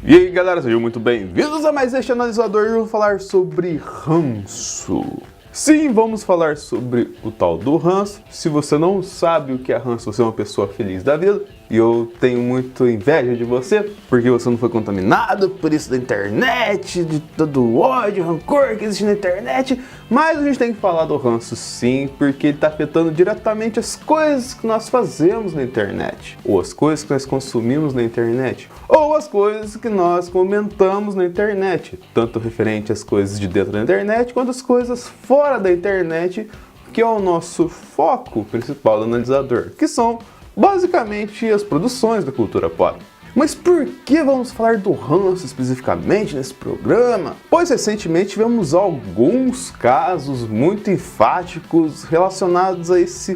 E aí galera, sejam muito bem-vindos a mais este analisador e eu vou falar sobre ranço. Sim, vamos falar sobre o tal do ranço. Se você não sabe o que é ranço, você é uma pessoa feliz da vida. E eu tenho muito inveja de você, porque você não foi contaminado por isso da internet, de todo o ódio, rancor que existe na internet. Mas a gente tem que falar do ranço sim, porque ele está afetando diretamente as coisas que nós fazemos na internet. Ou as coisas que nós consumimos na internet. Ou as coisas que nós comentamos na internet. Tanto referente às coisas de dentro da internet, quanto as coisas fora da internet, que é o nosso foco principal do analisador, que são basicamente as produções da cultura pop. Mas por que vamos falar do ranço especificamente nesse programa? Pois recentemente tivemos alguns casos muito enfáticos relacionados a esse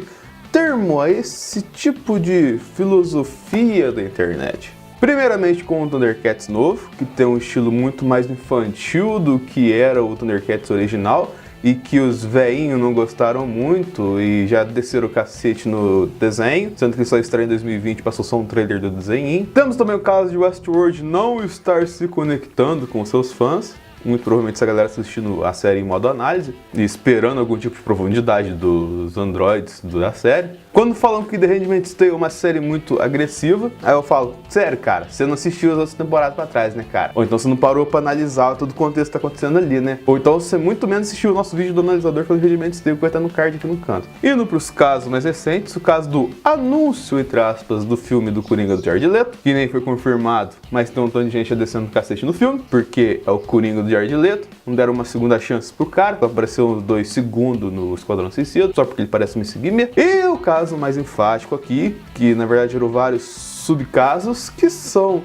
termo, a esse tipo de filosofia da internet. Primeiramente com o Thundercats novo, que tem um estilo muito mais infantil do que era o Thundercats original, e que os veinhos não gostaram muito e já desceram o cacete no desenho, sendo que só estreia em 2020, passou só um trailer do desenho. Temos também o caso de Westworld não estar se conectando com seus fãs, muito provavelmente essa galera assistindo a série em modo análise e esperando algum tipo de profundidade dos androids da série. Quando falam que The Handmaid's Tale é uma série muito agressiva, aí eu falo, sério cara, você não assistiu as outras temporadas pra trás, né cara? Ou então você não parou pra analisar todo o contexto que tá acontecendo ali, né? Ou então você muito menos assistiu o nosso vídeo do analisador falando de Handmaid's Tale, que vai estar no card aqui no canto. Indo pros casos mais recentes, o caso do anúncio, entre aspas, do filme do Coringa do Jared Leto, que nem foi confirmado, mas tem um tanto de gente descendo o cacete no filme, porque é o Coringa do Jared Leto, não deram uma segunda chance pro cara, apareceu 2 segundos no Esquadrão Suicida, só porque ele parece me seguir mesmo. E o caso mais enfático aqui, que na verdade gerou vários subcasos, que são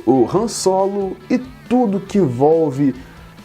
o Han Solo e tudo que envolve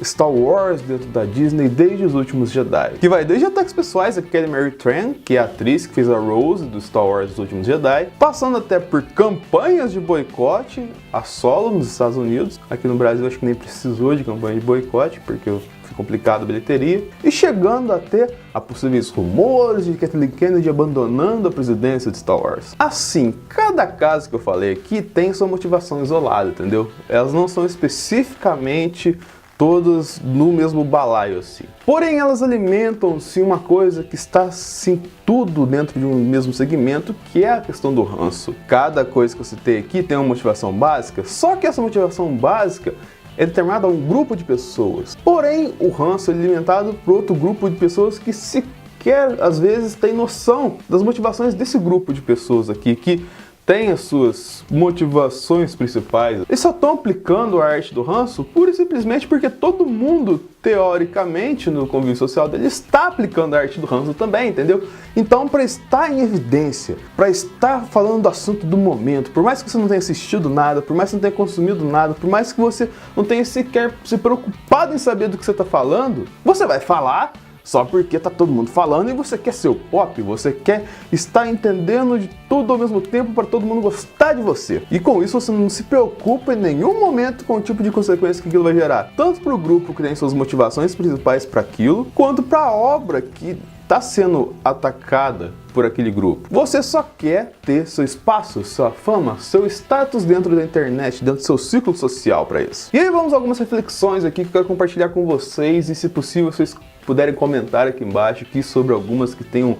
Star Wars dentro da Disney desde os últimos Jedi. Que vai desde ataques pessoais a Kelly Marie Tran, que é a atriz que fez a Rose do Star Wars dos últimos Jedi, passando até por campanhas de boicote a Solo nos Estados Unidos. Aqui no Brasil acho que nem precisou de campanha de boicote, porque foi complicado a bilheteria, e chegando até a possíveis rumores de Kathleen Kennedy abandonando a presidência de Star Wars. Assim, cada caso que eu falei aqui tem sua motivação isolada, entendeu? Elas não são especificamente todas no mesmo balaio, assim. Porém, elas alimentam-se uma coisa que está, sim, tudo dentro de um mesmo segmento, que é a questão do ranço. Cada coisa que eu citei aqui tem uma motivação básica, só que essa motivação básica é determinada a um grupo de pessoas. Porém, o ranço é alimentado por outro grupo de pessoas que sequer, às vezes, tem noção das motivações desse grupo de pessoas aqui, que tem as suas motivações principais. Eles só estão aplicando a arte do ranço pura e simplesmente porque todo mundo, teoricamente, no convívio social dele, está aplicando a arte do ranço também, entendeu? Então, para estar em evidência, para estar falando do assunto do momento, por mais que você não tenha assistido nada, por mais que você não tenha consumido nada, por mais que você não tenha sequer se preocupado em saber do que você está falando, você vai falar só porque tá todo mundo falando e você quer ser o pop, você quer estar entendendo de tudo ao mesmo tempo para todo mundo gostar de você. E com isso você não se preocupa em nenhum momento com o tipo de consequência que aquilo vai gerar, tanto para o grupo que tem suas motivações principais para aquilo, quanto para a obra que está sendo atacada por aquele grupo. Você só quer ter seu espaço, sua fama, seu status dentro da internet, dentro do seu ciclo social para isso. E aí vamos a algumas reflexões aqui que eu quero compartilhar com vocês e, se possível, vocês puderem comentar aqui embaixo aqui sobre algumas que tenham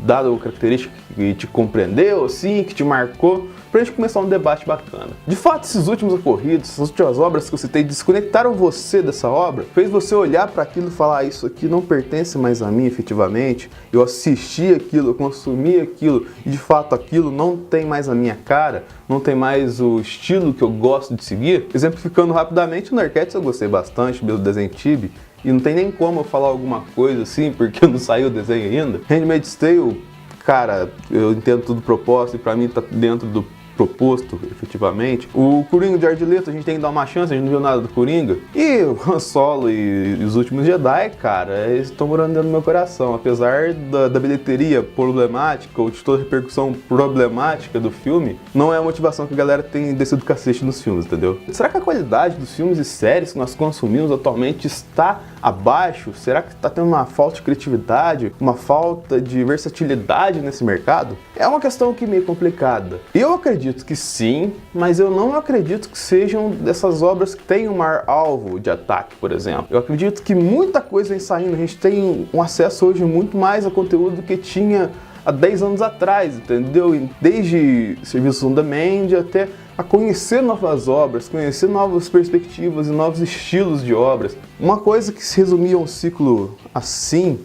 dado característica que te compreendeu, assim, que te marcou, pra gente começar um debate bacana. De fato, esses últimos ocorridos, essas últimas obras que eu citei, desconectaram você dessa obra? Fez você olhar para aquilo e falar, isso aqui não pertence mais a mim efetivamente, eu assisti aquilo, eu consumi aquilo, e de fato aquilo não tem mais a minha cara, não tem mais o estilo que eu gosto de seguir? Exemplificando rapidamente, o Thundercats eu gostei bastante, do desenho Chibi, e não tem nem como eu falar alguma coisa assim, porque não saiu o desenho ainda. Handmaid's Tale, cara, eu entendo tudo proposto e pra mim tá dentro do proposto, efetivamente. O Coringa de Jared Leto, a gente tem que dar uma chance, a gente não viu nada do Coringa. E o Han Solo e os últimos Jedi, cara, eles estão morando dentro do meu coração. Apesar da bilheteria problemática, ou de toda a repercussão problemática do filme, não é a motivação que a galera tem descido do cacete nos filmes, entendeu? Será que a qualidade dos filmes e séries que nós consumimos atualmente está abaixo? Será que está tendo uma falta de criatividade, uma falta de versatilidade nesse mercado? É uma questão que é meio complicada. Eu acredito que sim, mas eu não acredito que sejam dessas obras que têm um maior alvo de ataque, por exemplo. Eu acredito que muita coisa vem saindo, a gente tem um acesso hoje muito mais a conteúdo do que tinha há 10 anos atrás, entendeu? Desde serviços on demand até a conhecer novas obras, conhecer novas perspectivas e novos estilos de obras. Uma coisa que se resumia a um ciclo assim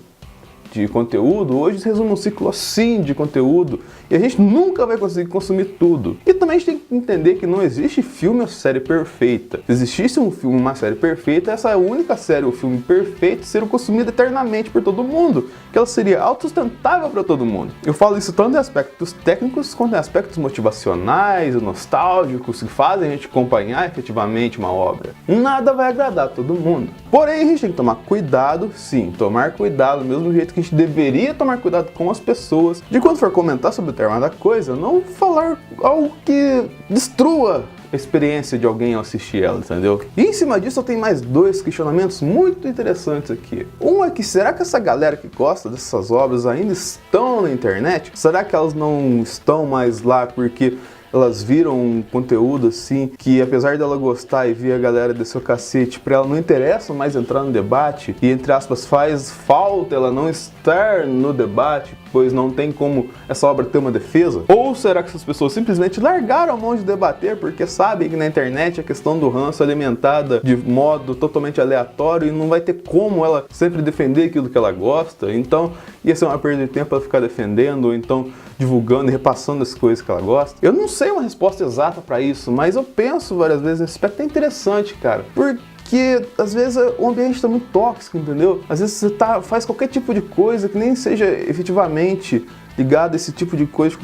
de conteúdo, hoje se resume um ciclo assim de conteúdo e a gente nunca vai conseguir consumir tudo. E também a gente tem que entender que não existe filme ou série perfeita. Se existisse um filme ou uma série perfeita, essa única série ou filme perfeito seria consumida eternamente por todo mundo, que ela seria autossustentável para todo mundo. Eu falo isso tanto em aspectos técnicos quanto em aspectos motivacionais e nostálgicos que fazem a gente acompanhar efetivamente uma obra. Nada vai agradar todo mundo. Porém, a gente tem que tomar cuidado, sim, tomar cuidado, do mesmo jeito que a gente deveria tomar cuidado com as pessoas, de quando for comentar sobre determinada coisa, não falar algo que destrua a experiência de alguém ao assistir ela, entendeu? E em cima disso eu tenho mais dois questionamentos muito interessantes aqui. Um é que será que essa galera que gosta dessas obras ainda estão na internet? Será que elas não estão mais lá porque elas viram um conteúdo assim que, apesar dela gostar e ver a galera descer o cacete, pra ela não interessa mais entrar no debate e, entre aspas, faz falta ela não estar no debate, pois não tem como essa obra ter uma defesa? Ou será que essas pessoas simplesmente largaram a mão de debater porque sabem que na internet a questão do ranço é alimentada de modo totalmente aleatório e não vai ter como ela sempre defender aquilo que ela gosta? Então ia ser uma perda de tempo ela ficar defendendo ou então divulgando e repassando as coisas que ela gosta? Eu não sei uma resposta exata para isso, mas eu penso várias vezes nesse aspecto. É interessante, cara, porque às vezes o ambiente está muito tóxico, entendeu? Às vezes você faz qualquer tipo de coisa que nem seja efetivamente ligado a esse tipo de coisa,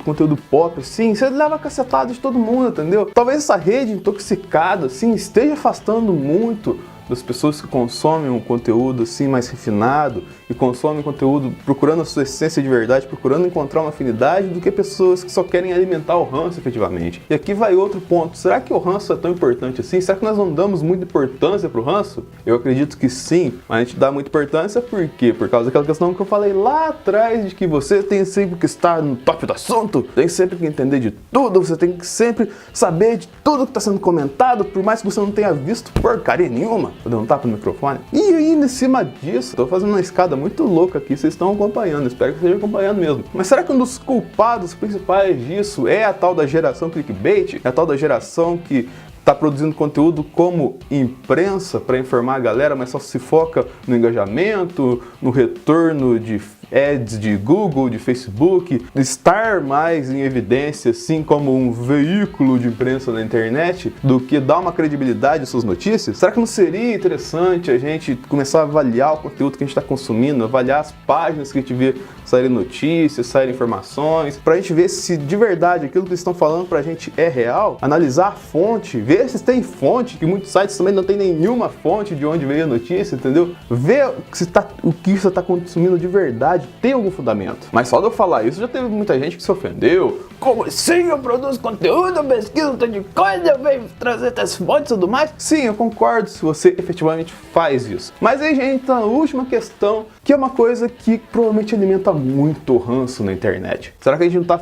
conteúdo pop, assim, você leva cacetada de todo mundo, entendeu? Talvez essa rede intoxicada, assim, esteja afastando muito das pessoas que consomem um conteúdo assim mais refinado e consomem conteúdo procurando a sua essência de verdade, procurando encontrar uma afinidade, do que pessoas que só querem alimentar o ranço efetivamente. E aqui vai outro ponto: será que o ranço é tão importante assim? Será que nós não damos muita importância pro ranço? Eu acredito que sim, mas a gente dá muita importância por quê? Por causa daquela questão que eu falei lá atrás, de que você tem sempre que estar no top do assunto, tem sempre que entender de tudo, você tem que sempre saber de tudo que está sendo comentado, por mais que você não tenha visto porcaria nenhuma. Vou dar um tapa no microfone. E ainda em cima disso, tô fazendo uma escada muito louca aqui, vocês estão acompanhando, espero que estejam acompanhando mesmo. Mas será que um dos culpados principais disso é a tal da geração clickbait? É a tal da geração que tá produzindo conteúdo como imprensa para informar a galera, mas só se foca no engajamento, no retorno de ads de Google, de Facebook, estar mais em evidência, assim como um veículo de imprensa na internet, do que dar uma credibilidade às suas notícias? Será que não seria interessante a gente começar a avaliar o conteúdo que a gente está consumindo, avaliar as páginas que a gente vê saírem notícias, saírem informações, pra gente ver se de verdade aquilo que eles estão falando pra gente é real, analisar a fonte, ver se tem fonte, que muitos sites também não tem nenhuma fonte de onde veio a notícia, entendeu? Ver se o que você está consumindo de verdade tem algum fundamento. Mas só de eu falar isso, já teve muita gente que se ofendeu. Como assim eu produzo conteúdo, eu pesquiso um tanto de coisa, eu venho trazer essas fontes e tudo mais? Sim, eu concordo se você efetivamente faz isso. Mas aí, gente, a última questão, que é uma coisa que provavelmente alimenta muito ranço na internet. Será que a gente não está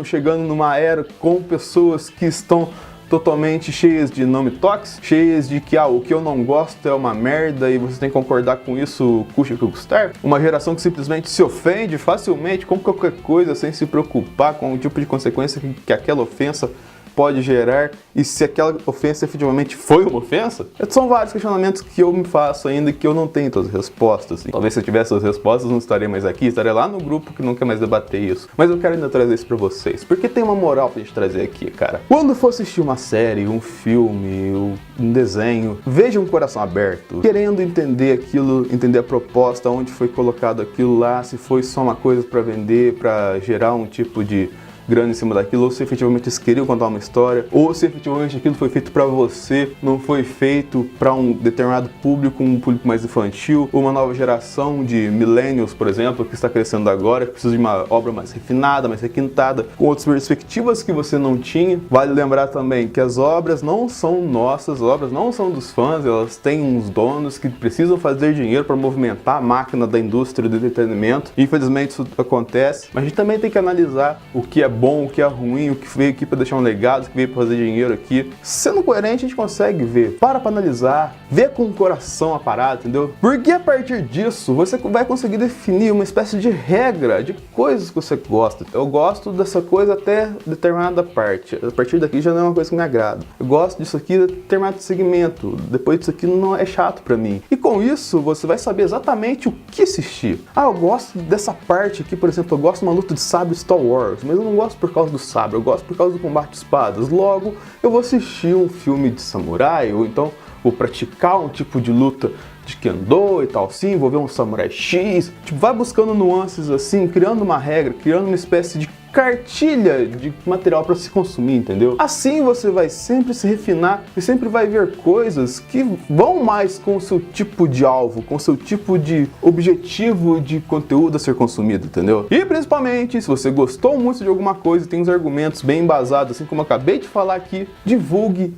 chegando numa era com pessoas que estão totalmente cheias de nome tóxico, cheias de que o que eu não gosto é uma merda e você tem que concordar com isso, custe o que custar? Uma geração que simplesmente se ofende facilmente com qualquer coisa sem se preocupar com o tipo de consequência que aquela ofensa pode gerar e se aquela ofensa efetivamente foi uma ofensa? São vários questionamentos que eu me faço ainda e que eu não tenho todas as respostas. Talvez se eu tivesse as respostas não estaria mais aqui, estaria lá no grupo que não quer mais debater isso. Mas eu quero ainda trazer isso pra vocês, porque tem uma moral pra gente trazer aqui, cara. Quando for assistir uma série, um filme, um desenho, veja um coração aberto, querendo entender aquilo, entender a proposta, onde foi colocado aquilo lá, se foi só uma coisa pra vender, pra gerar um tipo de grana em cima daquilo, ou se efetivamente eles queriam contar uma história, ou se efetivamente aquilo foi feito pra você, não foi feito pra um determinado público, um público mais infantil, ou uma nova geração de millennials, por exemplo, que está crescendo agora, que precisa de uma obra mais refinada, mais requintada, com outras perspectivas que você não tinha. Vale lembrar também que as obras não são nossas, as obras não são dos fãs, elas têm uns donos que precisam fazer dinheiro para movimentar a máquina da indústria do entretenimento. Infelizmente isso acontece, mas a gente também tem que analisar o que é bom, o que é ruim, o que veio aqui para deixar um legado, o que veio para fazer dinheiro aqui. Sendo coerente, a gente consegue ver. Para analisar, ver com o coração a parada, entendeu? Porque a partir disso, você vai conseguir definir uma espécie de regra de coisas que você gosta. Eu gosto dessa coisa até determinada parte. A partir daqui já não é uma coisa que me agrada. Eu gosto disso aqui de determinado segmento. Depois disso aqui não é chato pra mim. E com isso, você vai saber exatamente o que assistir. Ah, eu gosto dessa parte aqui, por exemplo, eu gosto de uma luta de sabre Star Wars, mas eu não gosto por causa do sabre, eu gosto por causa do combate de espadas. Logo, eu vou assistir um filme de samurai, ou então vou praticar um tipo de luta de Kendo e tal assim, vou ver um Samurai X. Tipo, vai buscando nuances assim, criando uma regra, criando uma espécie de cartilha de material para se consumir, entendeu? Assim você vai sempre se refinar e sempre vai ver coisas que vão mais com o seu tipo de alvo, com o seu tipo de objetivo de conteúdo a ser consumido, entendeu? E principalmente, se você gostou muito de alguma coisa e tem uns argumentos bem embasados, assim como eu acabei de falar aqui, divulgue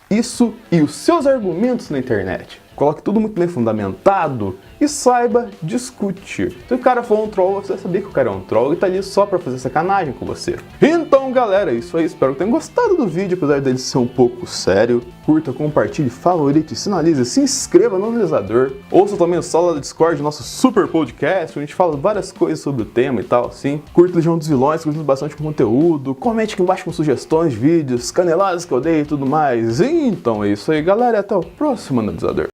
isso e os seus argumentos na internet. Coloque tudo muito bem fundamentado e saiba discutir. Se o cara for um troll, você vai saber que o cara é um troll e tá ali só pra fazer sacanagem com você. Então, galera, é isso aí. Espero que tenham gostado do vídeo, apesar dele ser um pouco sério. Curta, compartilhe, favorite, sinalize, se inscreva no analisador. Ouça também o Sala do Discord, nosso super podcast, onde a gente fala várias coisas sobre o tema e tal, assim. Curta Legião dos Vilões, curta bastante conteúdo. Comente aqui embaixo com sugestões, vídeos, caneladas que eu dei e tudo mais. Então é isso aí, galera, e até o próximo analisador.